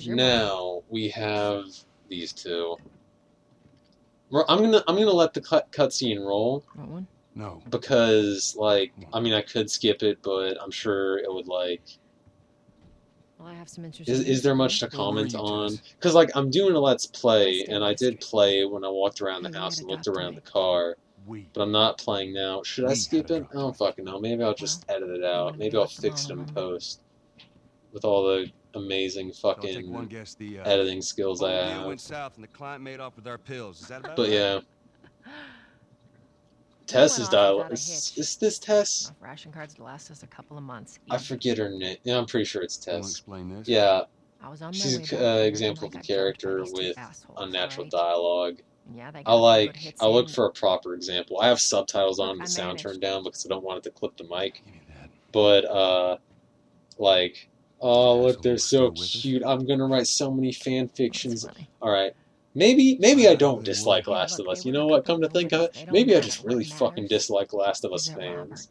Now we have these two. I'm gonna let the cutscene roll. Want one? No. Because, like, I mean, I could skip it, but I'm sure it would, like... Well, I have some interesting Is there much to comment on? Because, like, I'm doing a Let's Play, and I did play when I walked around the house and looked around the car, but I'm not playing now. Should I skip it? I don't fucking know. Maybe I'll just edit it out. Maybe I'll fix it in post. With all the amazing fucking editing skills I have. Went south and the client made off with our pills. Is that about But yeah. Tess's dialogue. Is this Tess? Ration cards to last us a couple of months. I forget her name. Yeah, I'm pretty sure it's Tess. Explain this? Yeah. She's an example of a character with unnatural dialogue. I look for a proper example. I have subtitles on the sound turned down because I don't want it to clip the mic. But, like, oh, look, they're so cute. I'm gonna write so many fan fictions. Alright. Maybe I don't dislike Last of Us. You know what? Come to think of it, maybe I just really fucking dislike Last of Us fans.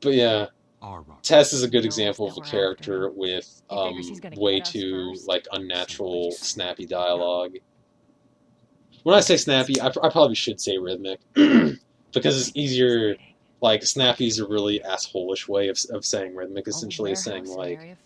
But yeah, Tess is a good example of a character with way too like unnatural, snappy dialogue. When I say snappy, I probably should say rhythmic because it's easier. Like snappy is a really assholish way of saying rhythmic. Essentially, is saying like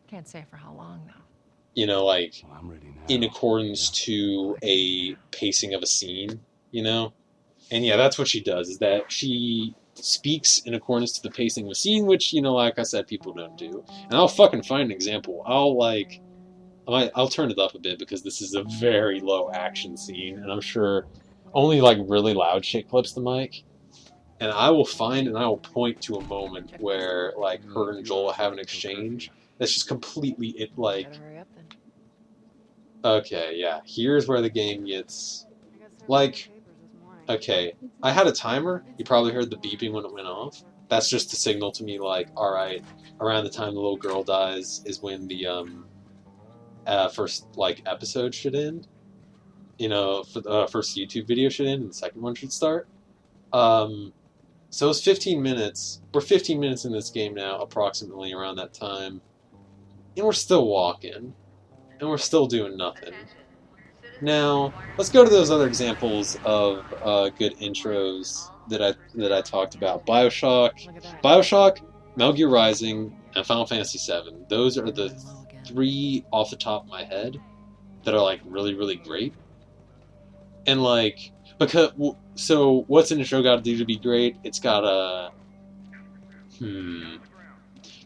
Can't say for how long though. Like in accordance to a pacing of a scene, And yeah, that's what she does, is that she speaks in accordance to the pacing of a scene, which, like I said, people don't do. And I'll fucking find an example. I'll turn it up a bit because this is a very low action scene, and I'm sure only like really loud shit clips the mic. And I will find and I will point to a moment where like her and Joel have an exchange that's just completely okay, yeah. Here's where the game gets like, okay, I had a timer. You probably heard the beeping when it went off. That's just to signal to me like, all right, around the time the little girl dies is when the first like episode should end. For the first YouTube video should end and the second one should start. So it's 15 minutes. We're 15 minutes in this game now, approximately around that time. And we're still walking. And we're still doing nothing. Now, let's go to those other examples of good intros that I talked about. BioShock, Metal Gear Rising, and Final Fantasy VII. Those are the three off the top of my head that are like really, really great. And like, so what's an intro got to do to be great? It's got a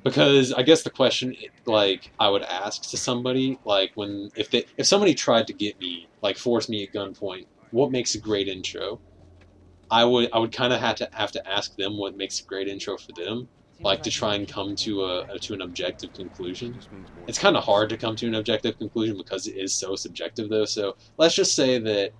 because I guess the question like I would ask to somebody like if somebody tried to get me, like force me at gunpoint, what makes a great intro? I would kind of have to ask them what makes a great intro for them, like to try and come to an objective conclusion. It's kind of hard to come to an objective conclusion because it is so subjective though. So let's just say that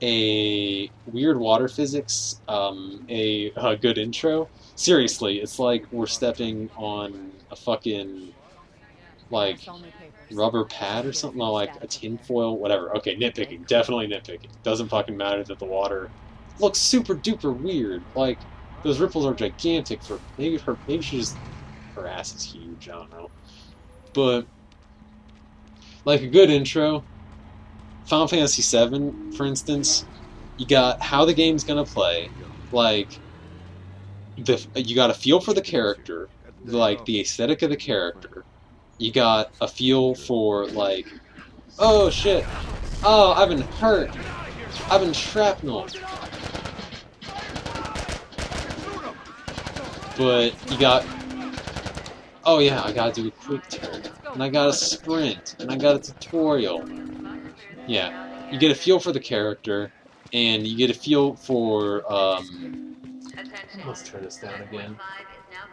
a weird water physics, a good intro. Seriously, it's like we're stepping on a fucking like rubber pad or something, like a tinfoil, whatever. Okay, nitpicking, definitely nitpicking. Doesn't fucking matter that the water looks super duper weird. Like those ripples are gigantic. For maybe her ass is huge. I don't know, but like a good intro. Final Fantasy VII, for instance, you got how the game's gonna play, like you got a feel for the character, like the aesthetic of the character. You got a feel for like, oh shit, oh I've been hurt, I've been shrapnel. But you got, oh yeah, I gotta do a quick turn, and I got a sprint, and I got a tutorial. Yeah, you get a feel for the character, and you get a feel for, let's turn this down again.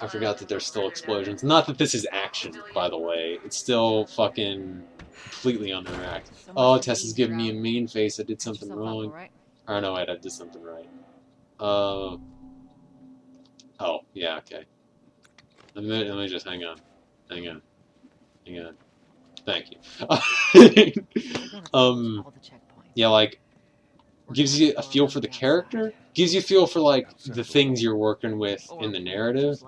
I forgot that there's still explosions. Not that this is action, by the way. It's still fucking completely underact. Oh, Tess is giving me a mean face. I did something wrong. Or no, wait, I did something right. Oh, yeah, okay. Let me just hang on. Thank you. Yeah, like, gives you a feel for the character, gives you a feel for like the things you're working with in the narrative,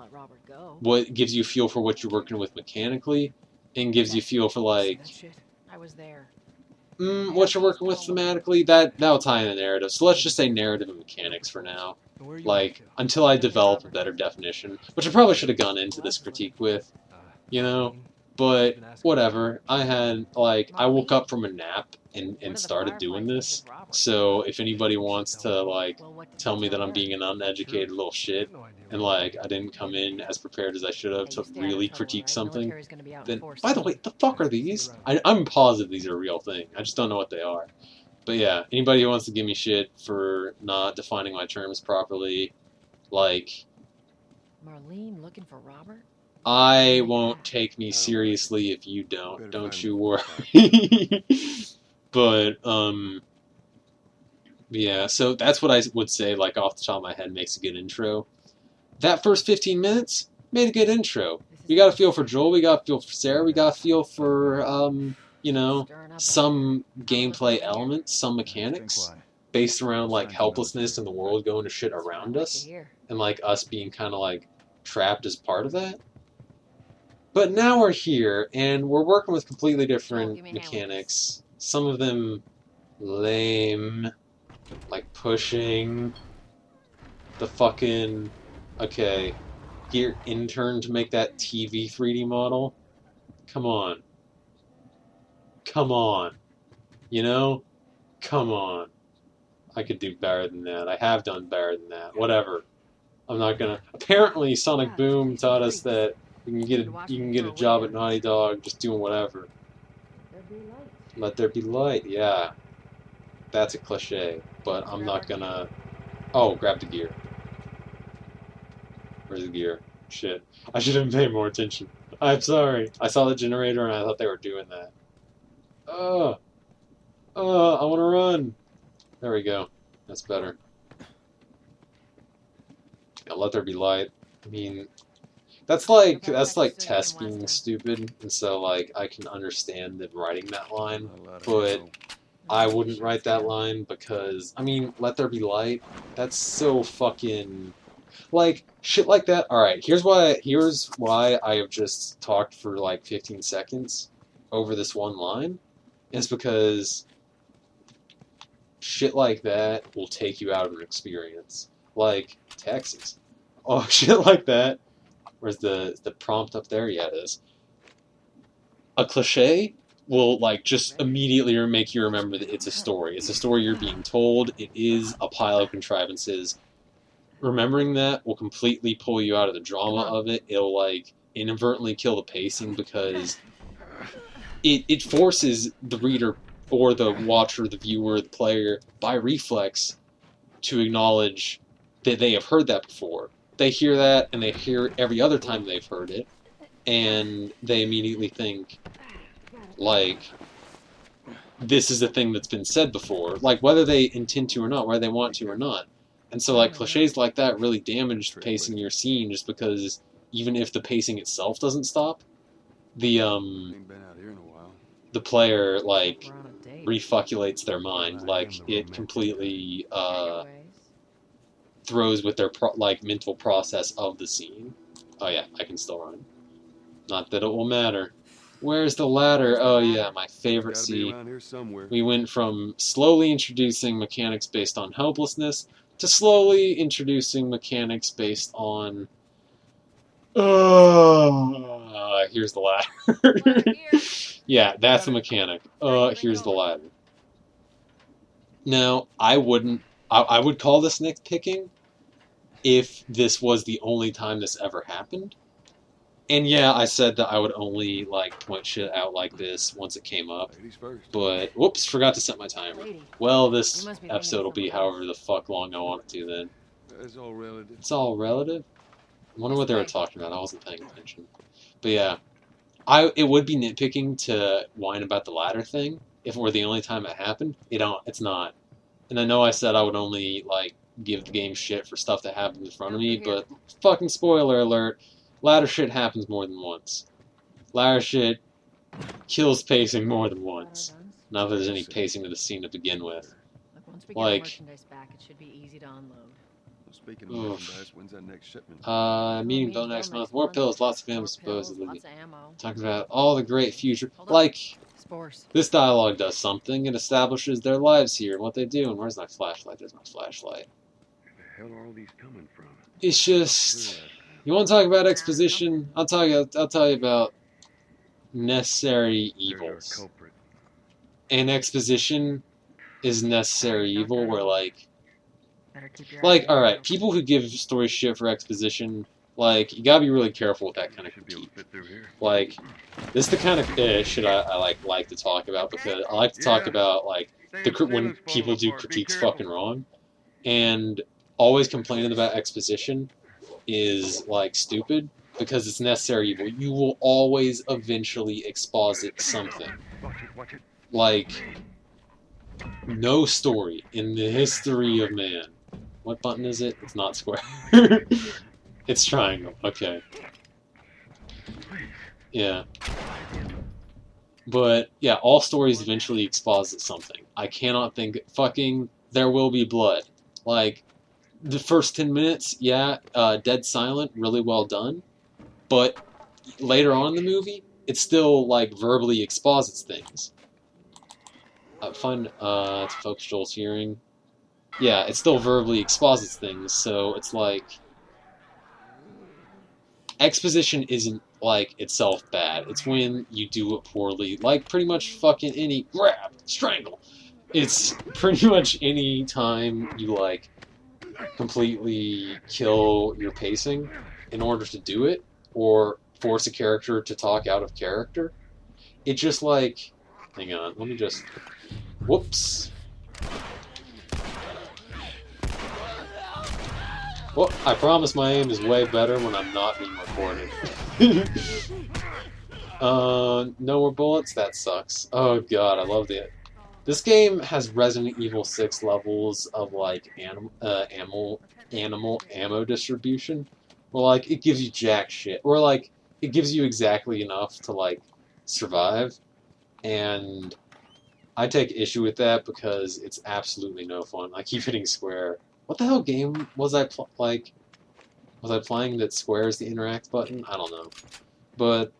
what gives you a feel for what you're working with mechanically, and gives you a feel for like I was there. what you're working with thematically. That'll tie in the narrative. So let's just say narrative and mechanics for now. Like until I develop a better definition, which I probably should have gone into this critique with, you know. But whatever. I woke up from a nap and started doing this. So if anybody wants to like tell me that I'm being an uneducated little shit and like I didn't come in as prepared as I should have to really critique something, then by the way, the fuck are these? I'm positive these are a real thing. I just don't know what they are. But yeah, anybody who wants to give me shit for not defining my terms properly, like Marlene looking for Robert? I won't take me seriously if you don't. Don't you worry. But yeah, so that's what I would say, like off the top of my head, makes a good intro. That first 15 minutes made a good intro. We got a feel for Joel, we got a feel for Sarah, we got a feel for some gameplay elements, some mechanics based around like helplessness and the world going to shit around us, and like us being kind of like trapped as part of that. But now we're here, and we're working with completely different mechanics. Some of them lame, like pushing the fucking... Okay, gear intern to make that TV 3D model? Come on. Come on. You know? Come on. I could do better than that. I have done better than that. Whatever. I'm not gonna... Apparently, Sonic Boom taught us that you can get a job at Naughty Dog just doing whatever. Let there be light, yeah. That's a cliche, but I'm not gonna... Oh, grab the gear. Where's the gear? Shit. I should have paid more attention. I'm sorry. I saw the generator and I thought they were doing that. I want to run. There we go. That's better. Yeah, let there be light. I mean... That's like Tess being stupid, and so like I can understand them writing that line, but I wouldn't write that line because I mean, let there be light. That's so fucking like shit like that. All right, here's why I have just talked for like 15 seconds over this one line, is because shit like that will take you out of an experience, like Texas. Oh, shit like that. Where's the prompt up there? Yeah, it is. A cliche will like just immediately make you remember that it's a story. It's a story you're being told. It is a pile of contrivances. Remembering that will completely pull you out of the drama of it. It'll like inadvertently kill the pacing because it forces the reader or the watcher, the viewer, the player by reflex to acknowledge that they have heard that before. They hear that, and they hear every other time they've heard it, and they immediately think, like, this is a thing that's been said before, like, whether they intend to or not, whether they want to or not. And so, like, cliches like that really damage the pacing of your scene, just because even if the pacing itself doesn't stop, the player, like, refuculates their mind, like, it completely, throws with their mental process of the scene. Oh yeah, I can still run. Not that it will matter. Where's the ladder? Oh yeah, my favorite scene. We went from slowly introducing mechanics based on helplessness to slowly introducing mechanics based on... here's the ladder. Yeah, that's the mechanic. Here's the ladder. Now, I would call this nitpicking if this was the only time this ever happened. And yeah, I said that I would only like point shit out like this once it came up. But whoops, forgot to set my timer. Well, this episode will be however the fuck long I want it to then. It's all relative. It's all relative? I wonder what they were talking about. I wasn't paying attention. But yeah, it would be nitpicking to whine about the ladder thing if it were the only time it happened. It's not. And I know I said I would only, like, give the game shit for stuff that happens in front of me, but fucking spoiler alert, ladder shit happens more than once. Ladder shit kills pacing more than once. Not that there's any pacing to the scene to begin with. Once we get Like, our merchandise back, it should be easy to unload. Speaking of oof. merchandise, when's that next shipment? Meeting Bill Bill next month. More pills, lots of ammo, More pills, supposedly. lots of ammo. Talking about all the great future. Hold up. Like, Spores. this dialogue does something. It establishes their lives here and what they do. And where's my flashlight? There's my flashlight. Where the hell are all these coming from? It's just, you want to talk about exposition? I'll tell you about necessary There's our evils. culprit. And exposition is necessary evil, where Better keep your like, eyes all right, open. people who give story shit for exposition, like, you gotta be really careful with that kind of Should be able critique. to fit through here. Like, this is the kind of shit I like to talk about, because I like to talk Yeah. about like when people do critiques fucking wrong, and always complaining about exposition is like stupid, because it's necessary evil. You will always eventually exposit something. Watch it. Like, no story in the history of man. What button is it? It's not square. It's triangle. Okay. Yeah. But, yeah, all stories eventually exposit something. I cannot think... Fucking There Will Be Blood. Like, the first 10 minutes, yeah, dead silent, really well done. But later on in the movie, it still, like, verbally exposits things. To focus Joel's hearing. Yeah, it still verbally exposits things, so it's like... Exposition isn't, like, itself bad. It's when you do it poorly. Like, pretty much fucking any... Grab! Strangle! It's pretty much any time you, like, completely kill your pacing in order to do it, or force a character to talk out of character. It just, like... Hang on, let me just... Whoops. Well, I promise my aim is way better when I'm not being recorded. No more bullets? That sucks. Oh god, I loved it. This game has Resident Evil 6 levels of, like, animal ammo distribution. Where, like, it gives you jack shit. Or, like, it gives you exactly enough to, like, survive. And I take issue with that because it's absolutely no fun. I keep hitting square. What the hell game was I was I playing that square is the interact button? I don't know. But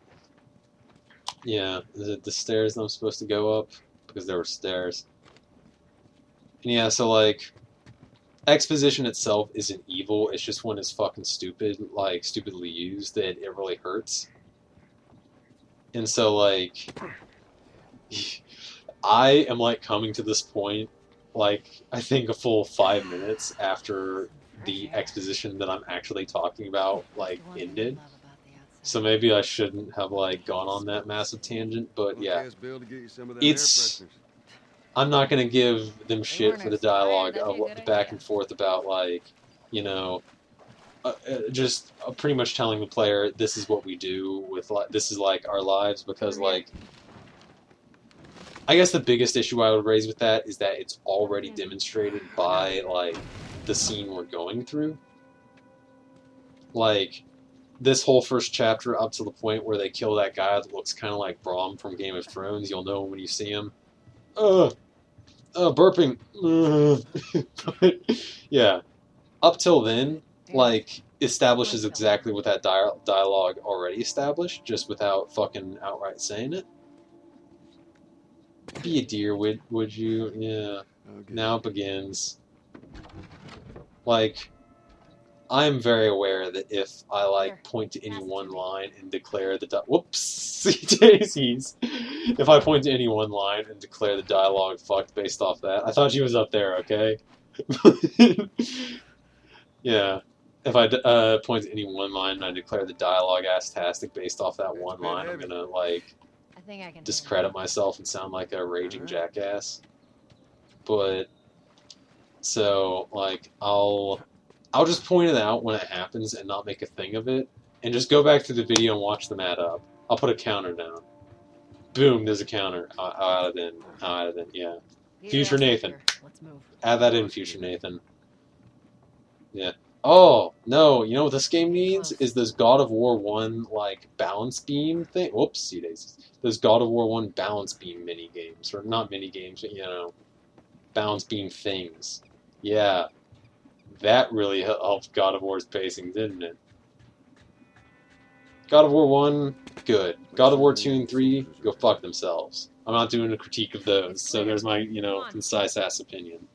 yeah, is it the stairs that I'm supposed to go up? Because there were stairs. And yeah, so like exposition itself isn't evil, it's just when it's fucking stupid, like stupidly used, that it really hurts. And so like I am like coming to this point, like, I think a full 5 minutes after the exposition that I'm actually talking about, like, ended. So maybe I shouldn't have, like, gone on that massive tangent, but yeah. It's... I'm not gonna give them shit for the dialogue of the back and forth about, like, you know, just pretty much telling the player, this is what we do with, like, this is, like, our lives, because, like, I guess the biggest issue I would raise with that is that it's already demonstrated by, like, the scene we're going through. Like, this whole first chapter up to the point where they kill that guy that looks kind of like Braum from Game of Thrones, you'll know when you see him. Burping. But, yeah. Up till then, like, establishes exactly what that dialogue already established, just without fucking outright saying it. Be a deer, would you? Yeah. Now it begins. Like, I'm very aware that if I, like, point to any one line and declare the whoopsie daisies. If I point to any one line and declare the dialogue fucked based off that. I thought she was up there, okay? Yeah. If I point to any one line and I declare the dialogue ass-tastic based off that one line, I'm gonna, like, I think I can discredit myself and sound like a raging jackass. But so like I'll just point it out when it happens and not make a thing of it, and just go back to the video and watch them add up. I'll put a counter down. Boom, there's a counter. I'll add it in. Yeah. Future Nathan. Let's move. Add that in, Future Nathan. Yeah. Oh, no, you know what this game needs? Is those God of War 1, like, balance beam thing? Whoopsie daisies. Those God of War 1 balance beam mini-games. Or not mini-games, but, you know. balance beam things. Yeah, that really helped God of War's pacing, didn't it? God of War 1, good. God of War 2 and 3, go fuck themselves. I'm not doing a critique of those, so there's my, concise ass opinion.